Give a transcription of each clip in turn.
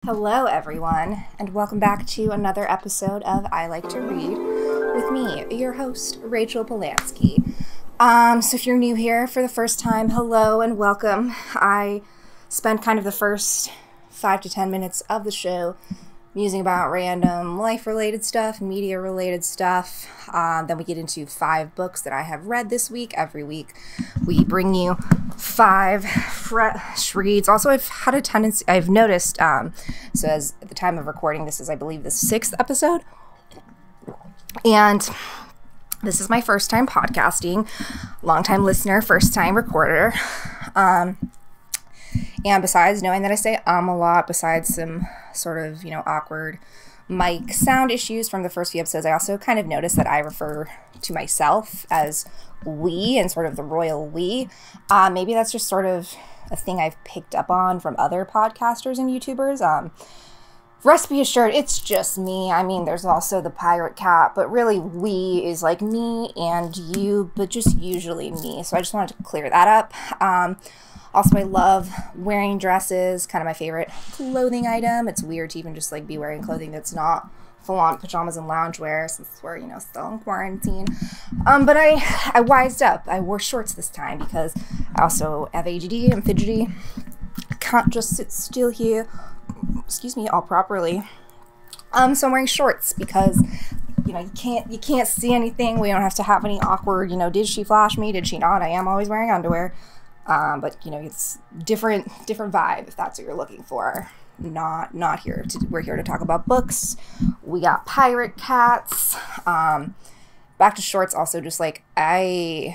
Hello everyone, and welcome back to another episode of I Like to Read with me, your host, Rachel Polanski. So if you're new here for the first time, hello and welcome. I spent kind of the first 5 to 10 minutes of the show musing about random life-related stuff, media-related stuff. Then we get into 5 books that I have read this week. Every week we bring you 5 fresh reads. Also, I've noticed, so as at the time of recording, this is, I believe, the 6th episode. And this is my first time podcasting. Long-time listener, first-time recorder. And besides knowing that I say a lot, besides some sort of, awkward mic sound issues from the first few episodes, I also kind of noticed that I refer to myself as we and sort of the royal we. Maybe that's just sort of a thing I've picked up on from other podcasters and YouTubers. Rest be assured, it's just me. I mean, there's also the pirate cat, but really we is like me and you, but just usually me. So I just wanted to clear that up. Also, I love wearing dresses, kind of my favorite clothing item. It's weird to even just like be wearing clothing that's not full-on pajamas and loungewear since we're, still in quarantine. But I wised up. I wore shorts this time because I also have ADD and fidgety. I can't just sit still here, all properly. So I'm wearing shorts because you can't see anything. We don't have to have any awkward, did she flash me? Did she not? I am always wearing underwear. But it's different vibe if that's what you're looking for. Not here we're here to talk about books. We got pirate cats. Back to shorts. Also, just like we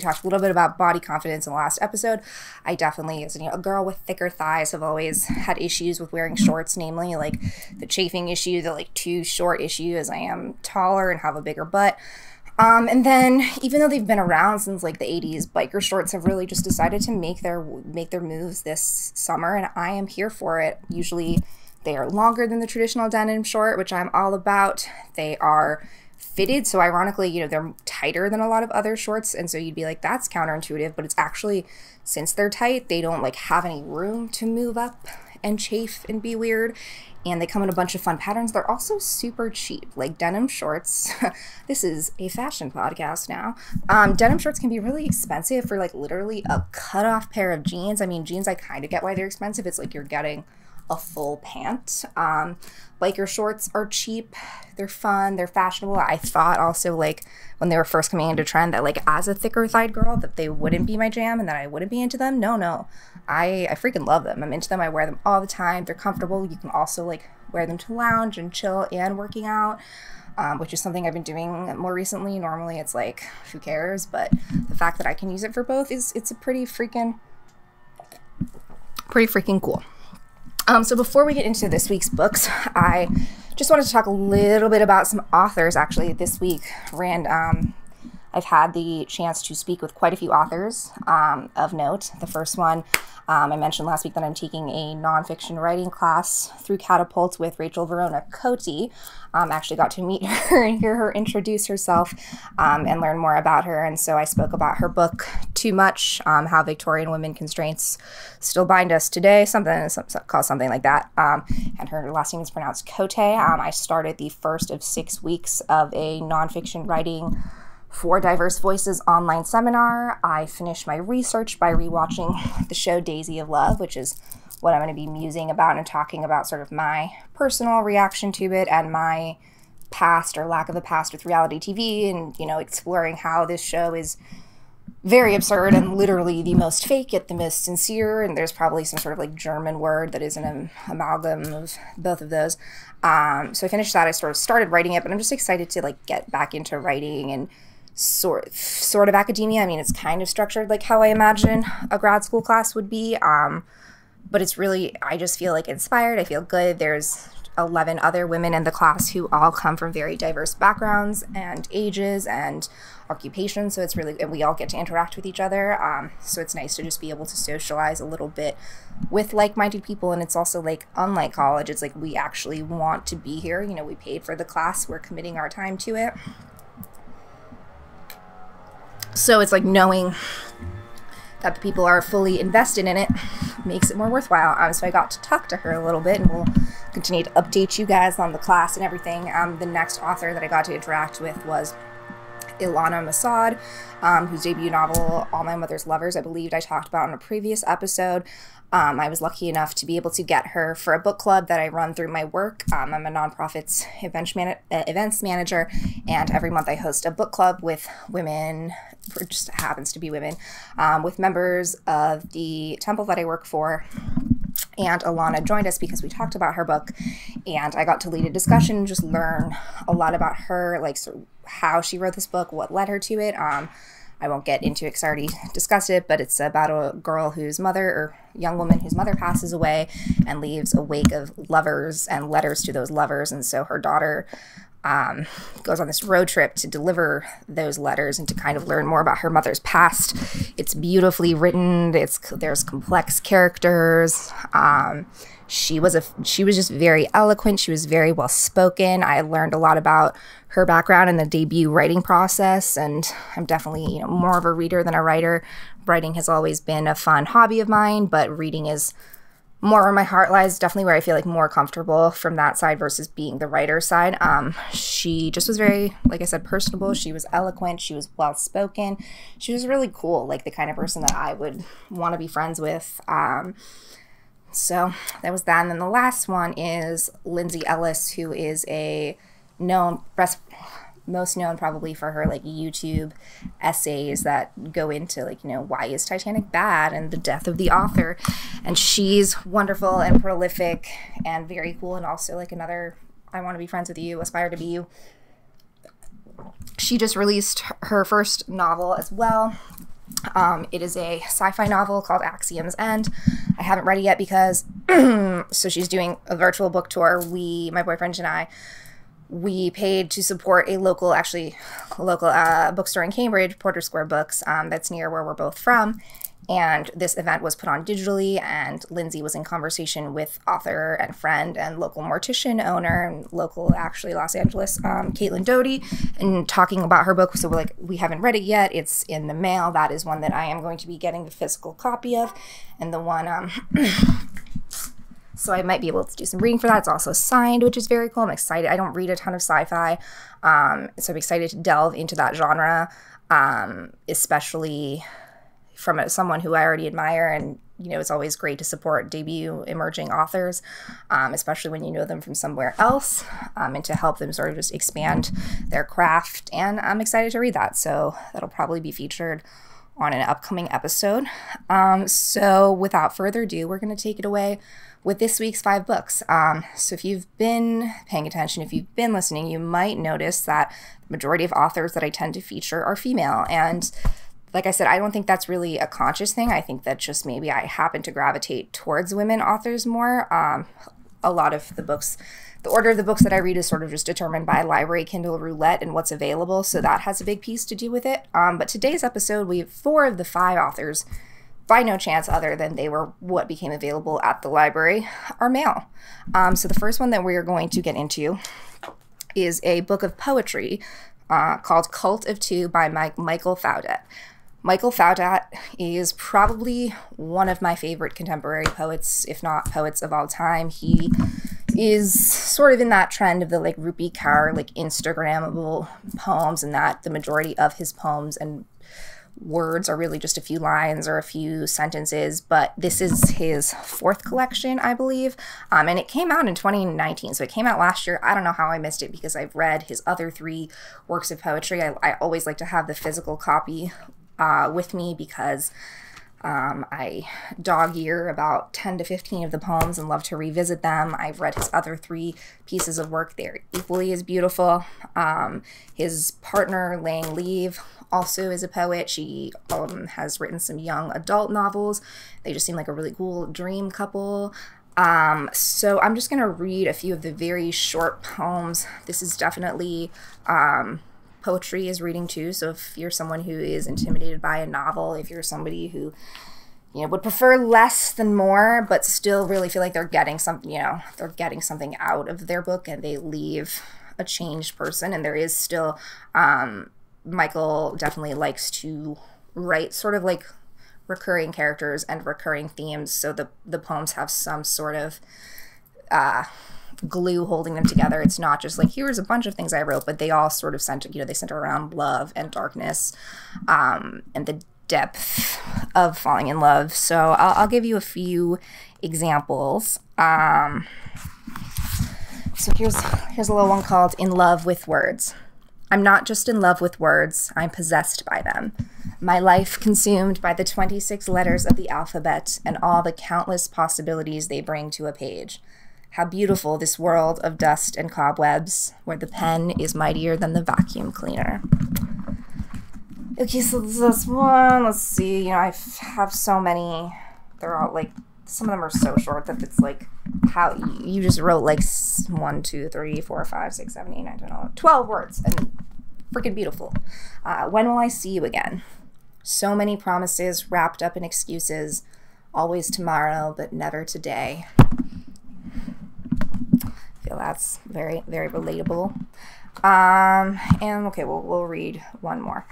talked a little bit about body confidence in the last episode. I definitely, as a girl with thicker thighs, have always had issues with wearing shorts, namely like the chafing issue, the like too short issue, as I am taller and have a bigger butt. And then, even though they've been around since like the 80s, biker shorts have really just decided to make their moves this summer, and I am here for it. Usually, they are longer than the traditional denim short, which I'm all about. They are fitted, so ironically, they're tighter than a lot of other shorts, and so you'd be like, that's counterintuitive, but it's actually, since they're tight, they don't like have any room to move up and chafe and be weird. And they come in a bunch of fun patterns. They're also super cheap, like denim shorts. This is a fashion podcast now. Denim shorts can be really expensive for like literally a cut-off pair of jeans. I mean, jeans, I kind of get why they're expensive. It's like you're getting a full pant. Biker shorts are cheap. They're fun. They're fashionable. I thought also like when they were first coming into trend that like as a thicker thighed girl that they wouldn't be my jam and that I wouldn't be into them. No. I freaking love them. I'm into them. I wear them all the time. They're comfortable. You can also like wear them to lounge and chill and working out, which is something I've been doing more recently. Normally it's like, who cares? But the fact that I can use it for both it's a pretty freaking cool. So before we get into this week's books, I just wanted to talk a little bit about some authors. Actually, this week, I've had the chance to speak with quite a few authors of note. The first one, I mentioned last week that I'm taking a nonfiction writing class through Catapult with Rachel Verona Cote. Actually got to meet her and hear her introduce herself and learn more about her. And so I spoke about her book, Too Much, How Victorian Women Constraints Still Bind Us Today, something like that. And her last name is pronounced Cote. I started the first of 6 weeks of a nonfiction writing for Diverse Voices online seminar. I finished my research by rewatching the show Daisy of Love, which is what I'm going to be musing about and talking about sort of my personal reaction to it and my past or lack of a past with reality TV and, exploring how this show is very absurd and literally the most fake yet the most sincere, and there's probably some sort of like German word that is an amalgam of both of those. So I finished that. I sort of started writing it, but I'm just excited to like get back into writing and sort of academia. I mean, it's kind of structured like how I imagine a grad school class would be, but it's really, I just feel like inspired. I feel good. There's 11 other women in the class who all come from very diverse backgrounds and ages and occupations, so it's really, and we all get to interact with each other, so it's nice to just be able to socialize a little bit with like-minded people. And it's also like, unlike college, it's like we actually want to be here. We paid for the class, we're committing our time to it. So it's like knowing that the people are fully invested in it makes it more worthwhile. So I got to talk to her a little bit, and we'll continue to update you guys on the class and everything. The next author that I got to interact with was Ilana Masad, whose debut novel, All My Mother's Lovers, I believe I talked about in a previous episode. I was lucky enough to be able to get her for a book club that I run through my work. I'm a nonprofit's events manager, and every month I host a book club with women, it just happens to be women, with members of the temple that I work for. And Alana joined us because we talked about her book, and I got to lead a discussion, just learn a lot about her, like how she wrote this book, what led her to it. I won't get into it because I already discussed it, but it's about a girl whose mother, or young woman whose mother passes away and leaves a wake of lovers and letters to those lovers. And so her daughter goes on this road trip to deliver those letters and to kind of learn more about her mother's past. It's beautifully written. There's complex characters. She was just very eloquent. She was very well spoken. I learned a lot about her background in the debut writing process, and I'm definitely, more of a reader than a writer. Writing has always been a fun hobby of mine, but reading is more where my heart lies, definitely where I feel like more comfortable from that side versus being the writer side. She just was very, like I said, personable. She was eloquent. She was well spoken. She was really cool, like the kind of person that I would want to be friends with. So that was that. And then the last one is Lindsay Ellis, who is most known probably for her like YouTube essays that go into like, why is Titanic bad and the death of the author. And she's wonderful and prolific and very cool, and also like another I want to be friends with you, aspire to be you. She just released her first novel as well. It is a sci-fi novel called Axiom's End. I haven't read it yet because so she's doing a virtual book tour. My boyfriend and I, we paid to support a local bookstore in Cambridge, Porter Square Books, that's near where we're both from. And this event was put on digitally, and Lindsay was in conversation with author and friend and local mortician owner and local, actually, Los Angeles, Caitlin Doty, and talking about her book. So we haven't read it yet. It's in the mail. That is one that I am going to be getting the physical copy of. And the one, so I might be able to do some reading for that. It's also signed, which is very cool. I'm excited. I don't read a ton of sci-fi, so I'm excited to delve into that genre, especially from someone who I already admire. And, it's always great to support debut emerging authors, especially when you know them from somewhere else, and to help them sort of just expand their craft. And I'm excited to read that. So that'll probably be featured on an upcoming episode. So without further ado, we're going to take it away with this week's 5 books. So if you've been paying attention, if you've been listening, you might notice that the majority of authors that I tend to feature are female. And like I said, I don't think that's really a conscious thing. I think that just maybe I happen to gravitate towards women authors more. A lot of the books, the order of the books that I read is sort of just determined by library Kindle roulette and what's available. So that has a big piece to do with it. But today's episode, we have 4 of the 5 authors, by no chance other than they were what became available at the library, are male. So the first one that we are going to get into is a book of poetry called Cult of Two by Michael Faudet. Michael Faudet is probably one of my favorite contemporary poets, if not poets of all time. He is sort of in that trend of the like Rupi Kaur, like Instagrammable poems, and that the majority of his poems and words are really just a few lines or a few sentences. But this is his 4th collection, I believe, and it came out in 2019, so it came out last year. I don't know how I missed it because I've read his other 3 works of poetry. I always like to have the physical copy with me because I dog ear about 10 to 15 of the poems and love to revisit them. I've read his other 3 pieces of work. They're equally as beautiful. His partner, Lang Leave, also is a poet. She has written some young adult novels. They just seem like a really cool dream couple. So I'm just going to read a few of the very short poems. This is definitely poetry is reading too, so if you're someone who is intimidated by a novel, if you're somebody who would prefer less than more but still really feel like they're getting something, they're getting something out of their book and they leave a changed person, and there is still Michael definitely likes to write sort of like recurring characters and recurring themes, so the poems have some sort of glue holding them together. It's not just like, here's a bunch of things I wrote, but they all sort of center, they center around love and darkness, and the depth of falling in love. So I'll give you a few examples. So here's a little one called In Love with Words. I'm not just in love with words, I'm possessed by them. My life consumed by the 26 letters of the alphabet and all the countless possibilities they bring to a page. How beautiful this world of dust and cobwebs, where the pen is mightier than the vacuum cleaner. Okay, so this one, let's see, I have so many. They're all like, some of them are so short that it's like, how you just wrote like 1, 2, 3, 4, 5, 6, 7, 8, 9, 10, 11, 12 words, and freaking beautiful. When will I see you again? So many promises wrapped up in excuses, always tomorrow, but never today. I feel that's very, very relatable. And okay, we'll read one more.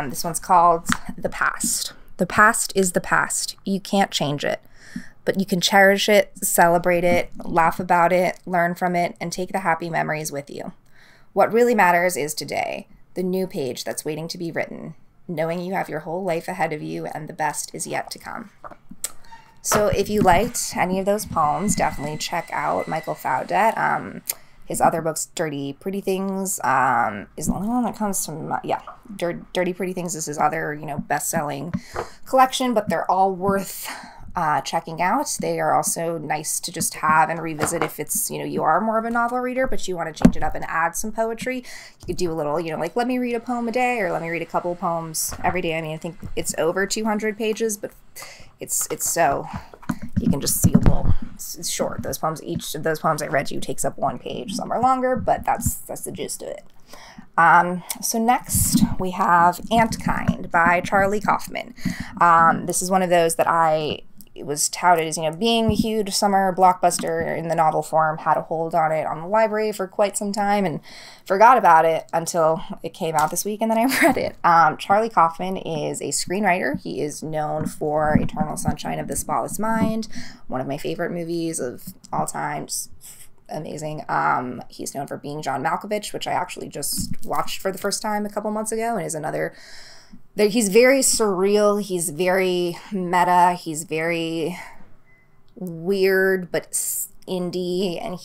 This one's called The Past. The past is the past. You can't change it. But you can cherish it, celebrate it, laugh about it, learn from it, and take the happy memories with you. What really matters is today, the new page that's waiting to be written, knowing you have your whole life ahead of you and the best is yet to come. So if you liked any of those poems, definitely check out Michael Faudet. His other books, Dirty Pretty Things, is the only one that comes from, Dirty Pretty Things is his other, best-selling collection, but they're all worth checking out. They are also nice to just have and revisit if it's, you are more of a novel reader, but you want to change it up and add some poetry. You could do a little, like, let me read a poem a day, or let me read a couple poems every day. I mean, I think it's over 200 pages, but it's so, you can just see a little, it's short. Those poems, each of those poems I read you takes up 1 page. Some are longer, but that's the gist of it. So next we have Antkind by Charlie Kaufman. This is one of those that it was touted as, being a huge summer blockbuster in the novel form, had a hold on it on the library for quite some time and forgot about it until it came out this week, and then I read it. Charlie Kaufman is a screenwriter. He is known for Eternal Sunshine of the Spotless Mind, one of my favorite movies of all time. Just amazing. He's known for Being John Malkovich, which I actually just watched for the first time a couple months ago, and is another. He's very surreal, he's very meta, he's very weird but indie, and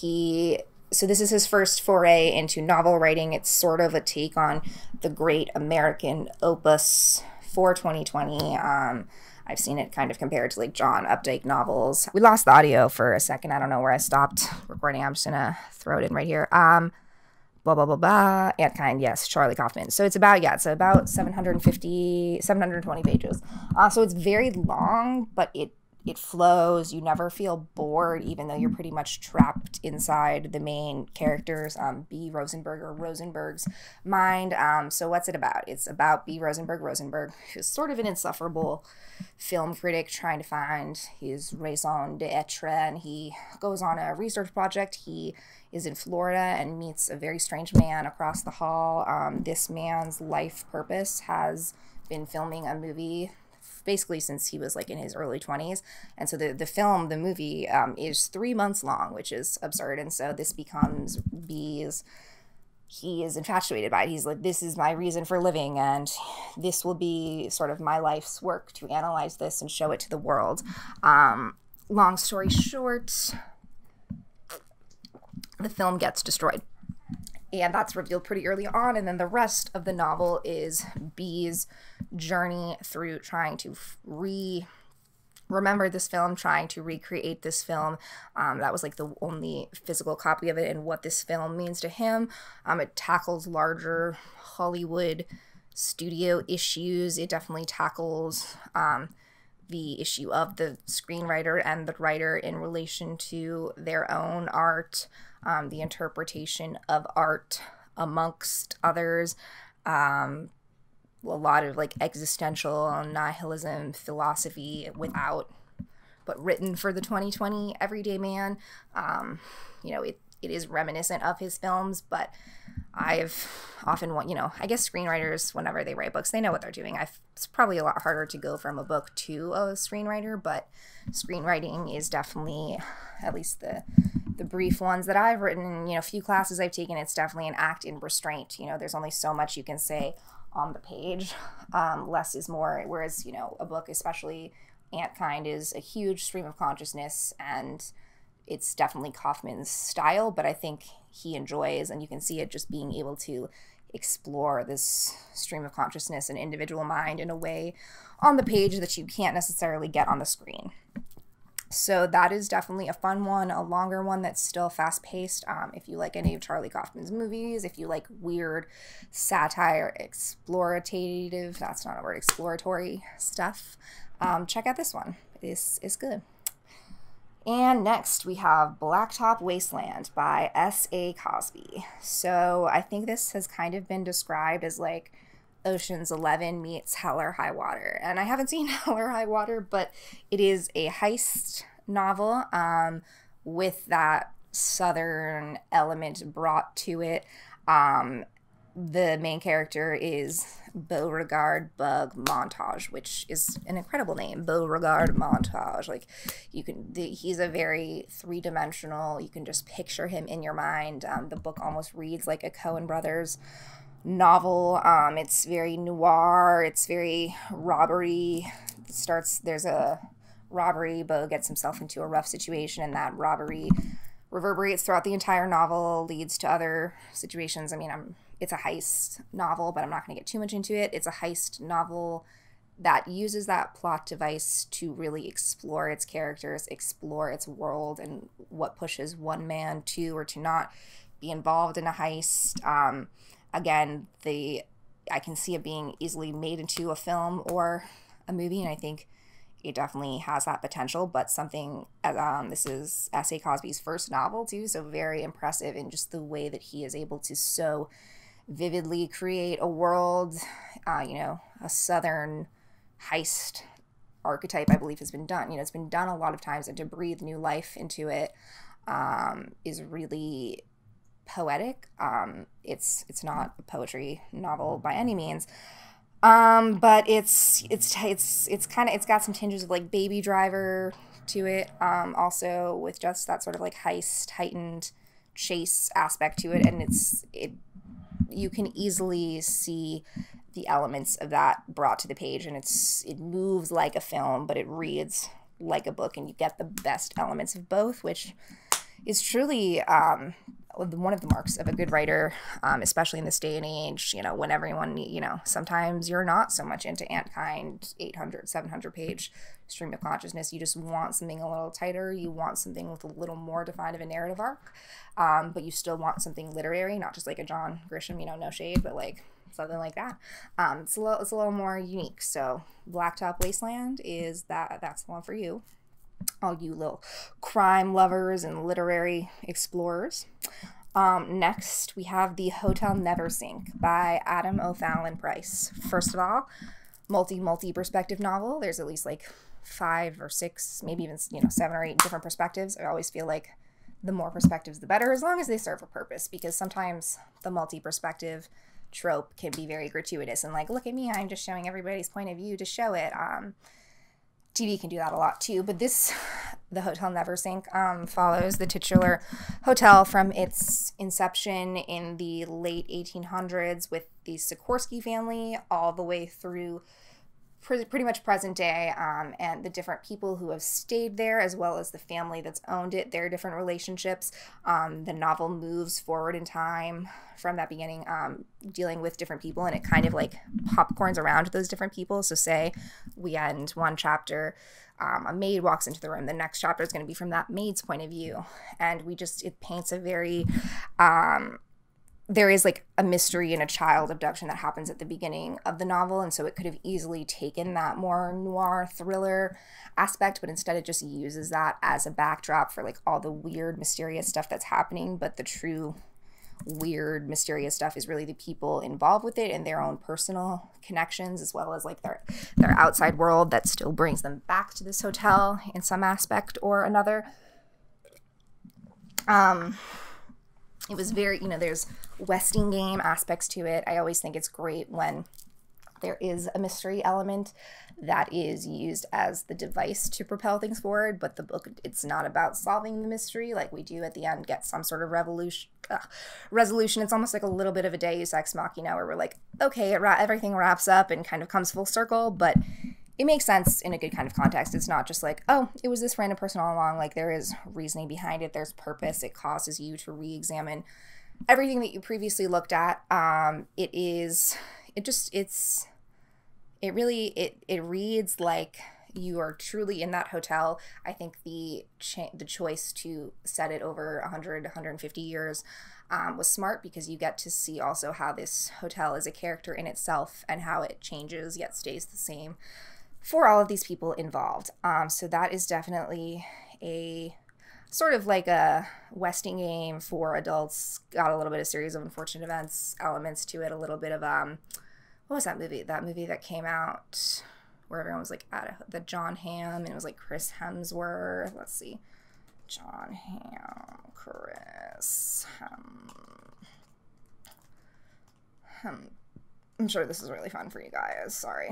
so this is his first foray into novel writing. It's sort of a take on the great American opus for 2020. I've seen it kind of compared to like John Updike novels. We lost the audio for a second. I don't know where I stopped recording. I'm just gonna throw it in right here. Blah, blah, blah, blah. Antkind, yes, Charlie Kaufman. So it's about 720 pages. So it's very long, but it flows. You never feel bored, even though you're pretty much trapped inside the main characters, B. Rosenberg's mind. So what's it about? It's about B. Rosenberg, who's sort of an insufferable film critic trying to find his raison d'etre, and he goes on a research project. He is in Florida and meets a very strange man across the hall. This man's life purpose has been filming a movie basically since he was like in his early 20s. And so the movie is 3 months long, which is absurd. And so this becomes he is infatuated by it. He's like, this is my reason for living, and this will be sort of my life's work to analyze this and show it to the world. Long story short, the film gets destroyed. And that's revealed pretty early on, and then the rest of the novel is B's journey through trying to remember this film, trying to recreate this film. That was like the only physical copy of it, and what this film means to him. It tackles larger Hollywood studio issues. It definitely tackles the issue of the screenwriter and the writer in relation to their own art, the interpretation of art amongst others, a lot of like existential nihilism philosophy but written for the 2020 everyday man. it is reminiscent of his films, but I've often want, I guess screenwriters, whenever they write books, they know what they're doing. It's probably a lot harder to go from a book to a screenwriter, but screenwriting is definitely, at least the brief ones that I've written, a few classes I've taken, it's definitely an act in restraint. There's only so much you can say on the page. Less is more, whereas, a book, especially Antkind, is a huge stream of consciousness, and it's definitely Kaufman's style, but I think he enjoys, and you can see it just being able to explore this stream of consciousness and individual mind in a way on the page that you can't necessarily get on the screen. So that is definitely a fun one, a longer one that's still fast-paced. If you like any of Charlie Kaufman's movies, if you like weird satire, explorative, that's not a word, exploratory stuff, check out this one. This is good. And next we have Blacktop Wasteland by S.A. Cosby. So I think this has kind of been described as like Ocean's 11 meets Hell or High Water. And I haven't seen Hell or High Water, but it is a heist novel with that Southern element brought to it. The main character is Beauregard Bug Montage, which is an incredible name, Beauregard Montage. Like, he's a very three-dimensional, you can just picture him in your mind. The book almost reads like a Coen Brothers novel. It's very noir, it's very robbery. There's a robbery, Beau gets himself into a rough situation, and that robbery reverberates throughout the entire novel, leads to other situations. It's a heist novel, but I'm not going to get too much into it. It's a heist novel that uses that plot device to really explore its characters, explore its world, and what pushes one man to or to not be involved in a heist. Again, I can see it being easily made into a film or a movie, and I think it definitely has that potential, but this is S.A. Cosby's first novel too, so very impressive in just the way that he is able to so vividly create a world. A Southern heist archetype, I believe, has been done. It's been done a lot of times, and to breathe new life into it is really poetic. It's not a poetry novel by any means. But it's got some tinges of like Baby Driver to it, also with just that sort of like heist, heightened chase aspect to it, and you can easily see the elements of that brought to the page, and it moves like a film, but it reads like a book, and you get the best elements of both, which is truly one of the marks of a good writer, especially in this day and age, when everyone, sometimes you're not so much into Antkind, 800, 700 page stream of consciousness. You just want something a little tighter. You want something with a little more defined of a narrative arc, but you still want something literary, not just like a John Grisham, no shade, but like something like that. It's a little more unique. So Blacktop Wasteland that's the one for you, all you little crime lovers and literary explorers. Next, we have The Hotel Neversink by Adam O'Fallon Price. First of all, multi-perspective novel. There's at least like 5 or 6, maybe even 7 or 8 different perspectives. I always feel like the more perspectives, the better, as long as they serve a purpose, because sometimes the multi-perspective trope can be very gratuitous and like, look at me, I'm just showing everybody's point of view to show it. TV can do that a lot too, but The Hotel Neversink follows the titular hotel from its inception in the late 1800s with the Sikorsky family all the way through pretty much present day, and the different people who have stayed there, as well as the family that's owned it, their different relationships. The novel moves forward in time from that beginning, dealing with different people, and it kind of like popcorns around those different people. So say we end one chapter, a maid walks into the room, the next chapter is going to be from that maid's point of view, and it paints a very there is like a mystery and a child abduction that happens at the beginning of the novel, and so it could have easily taken that more noir thriller aspect, but instead it just uses that as a backdrop for like all the weird mysterious stuff that's happening. But the true weird mysterious stuff is really the people involved with it and their own personal connections, as well as like their outside world that still brings them back to this hotel in some aspect or another. It was very, you know, there's Westing game aspects to it. I always think it's great when there is a mystery element that is used as the device to propel things forward, but the book, it's not about solving the mystery. Like, we do at the end get some sort of resolution. It's almost like a little bit of a Deus Ex Machina, where we're like, okay, everything wraps up and kind of comes full circle, but it makes sense in a good kind of context. It's not just like, oh, it was this random person all along. Like, there is reasoning behind it. There's purpose. It causes you to re-examine everything that you previously looked at. It reads like you are truly in that hotel. I think the choice to set it over 100, 150 years was smart, because you get to see also how this hotel is a character in itself and how it changes yet stays the same for all of these people involved. So that is definitely a sort of like a Westing game for adults. Got a little bit of series of unfortunate events elements to it, a little bit of what was that movie? That movie that came out where everyone was like at the John Hamm, and it was like Chris Hemsworth. Let's see. John Hamm, Chris I'm sure this is really fun for you guys. Sorry.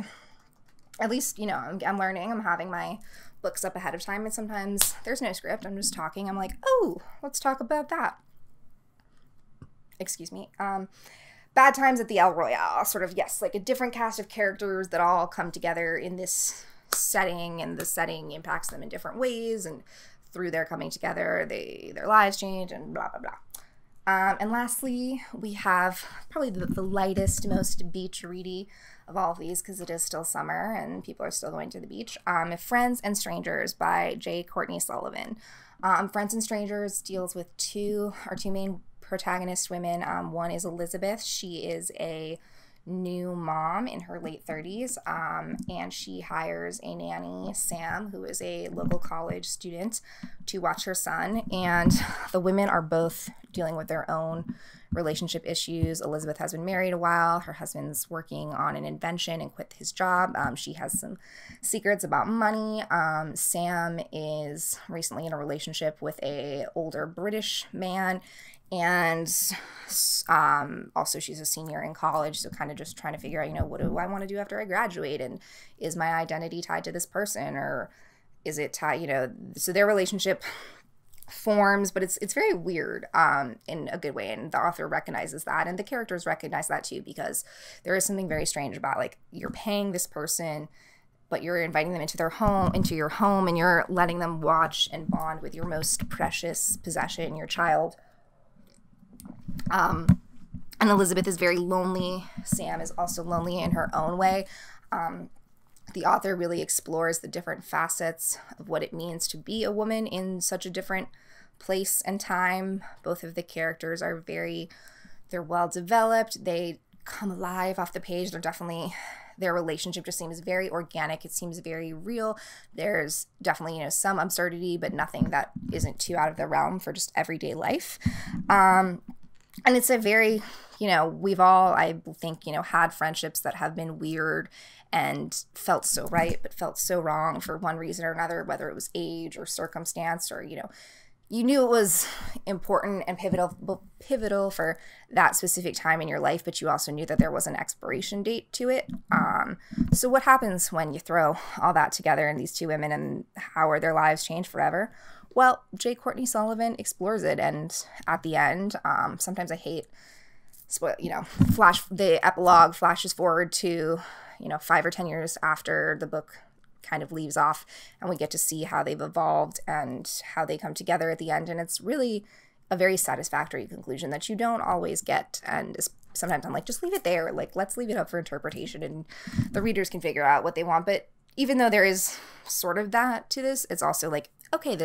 At least, you know, I'm learning. I'm having my books up ahead of time, and sometimes there's no script. I'm just talking. I'm like, oh, let's talk about that. Excuse me. Bad Times at the El Royale, sort of, yes, like a different cast of characters that all come together in this setting, and the setting impacts them in different ways, and through their coming together, their lives change, and blah, blah, blah. And lastly, we have probably the lightest, most beach-ready of all of these, because it is still summer and people are still going to the beach. Friends and Strangers by Courtney Sullivan. Friends and Strangers deals with our two main protagonist women. One is Elizabeth. She is a new mom in her late 30s, and she hires a nanny, Sam, who is a local college student, to watch her son. And the women are both dealing with their own relationship issues. Elizabeth has been married a while. Her husband's working on an invention and quit his job. She has some secrets about money. Sam is recently in a relationship with a older British man, and also she's a senior in college, so kind of just trying to figure out, you know, what do I want to do after I graduate, and is my identity tied to this person, or is it tied, you know? So their relationship forms, but it's very weird in a good way, and the author recognizes that, and the characters recognize that too, because there is something very strange about, like, you're paying this person, but you're inviting them into your home, and you're letting them watch and bond with your most precious possession, your child. And Elizabeth is very lonely. Sam is also lonely in her own way. The author really explores the different facets of what it means to be a woman in such a different place and time. Both of the characters are they're well developed. They come alive off the page. Their relationship just seems very organic. It seems very real. There's definitely, you know, some absurdity, but nothing that isn't too out of the realm for just everyday life. And it's a very, you know, we've all, I think, you know, had friendships that have been weird and felt so right, but felt so wrong for one reason or another, whether it was age or circumstance, or, you know, you knew it was important and pivotal for that specific time in your life, but you also knew that there was an expiration date to it. So what happens when you throw all that together in these two women, and how are their lives changed forever? Well, Courtney Sullivan explores it, and at the end, sometimes I hate, you know, the epilogue flashes forward to, you know, 5 or 10 years after the book kind of leaves off, and we get to see how they've evolved and how they come together at the end, and it's really a very satisfactory conclusion that you don't always get, and sometimes I'm like, just leave it there, like, let's leave it up for interpretation, and the readers can figure out what they want. But even though there is sort of that to this, it's also like, okay,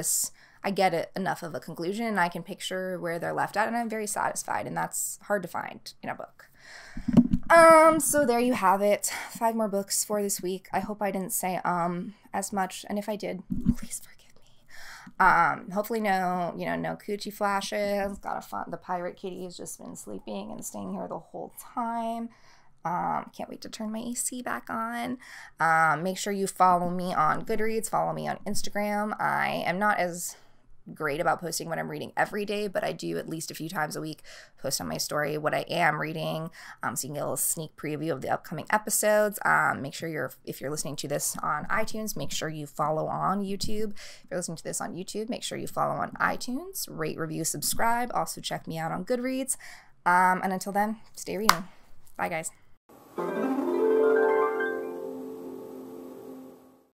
I get it, enough of a conclusion, and I can picture where they're left at, and I'm very satisfied, and that's hard to find in a book. So there you have it. 5 more books for this week. I hope I didn't say as much, and if I did, please forgive me. Hopefully no coochie flashes. The pirate kitty has just been sleeping and staying here the whole time. Can't wait to turn my AC back on. Make sure you follow me on Goodreads, follow me on Instagram. I am not as great about posting what I'm reading every day, but I do at least a few times a week post on my story what I am reading, so you can get a little sneak preview of the upcoming episodes. Make sure if you're listening to this on iTunes, make sure you follow on YouTube. If you're listening to this on YouTube, make sure you follow on iTunes, rate, review, subscribe. Also check me out on Goodreads. And until then, stay reading. Bye, guys.